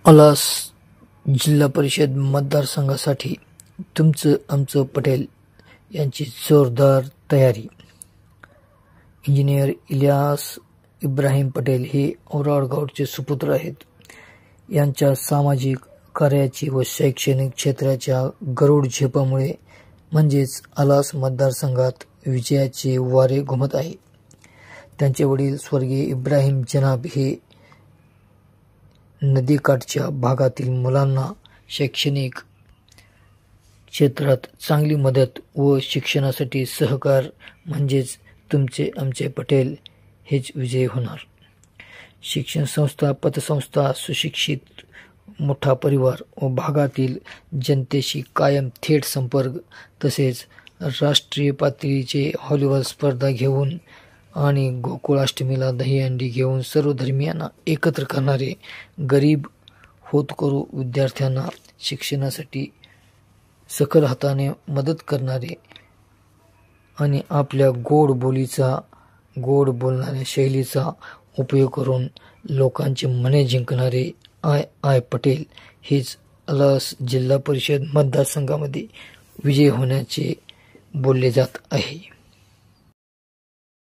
Alas जिल्हा परिषद मतदारसंघासाठी तुमचं आमचं पटेल यांची जोरदार तयारी। इंजिनियर इलियास इब्राहिम पटेल हे औराडगावचे सुपुत्र आहेत। यांच्या सामाजिक कार्याची व शैक्षणिक क्षेत्राच्या गरुड झेपामुळे म्हणजेच अलास मतदारसंघात विजयाचे वारे घुमत आहे। त्यांचे वडील स्वर्गीय इब्राहिम जनाब हे नदीकाठच्या भागातील मुलांना शैक्षणिक क्षेत्रात चांगली मदत व शिक्षणासाठी सहकार म्हणजेच तुमचे आमचे पटेल हेच विजयी होणार। शिक्षण संस्था, पतसंस्था, सुशिक्षित मोठा परिवार व भागातील जनतेशी कायम थेट संपर्क तसेच राष्ट्रीय पातळीचे व्हॉलीबॉल स्पर्धा घेऊन आणि गोकुळाष्टमीला दहीहंडी घेऊन सर्व धर्मियांना एकत्र करणारे, गरीब होतकरू विद्यार्थ्यांना शिक्षणासाठी सकल हाताने मदत करणारे आणि आपल्या गोड बोलणाऱ्या शैलीचा उपयोग करून लोकांची मने जिंकणारे आय पटेल हेच अलास जिल्हा परिषद मतदारसंघामध्ये विजयी होण्याचे बोलले जात आहे।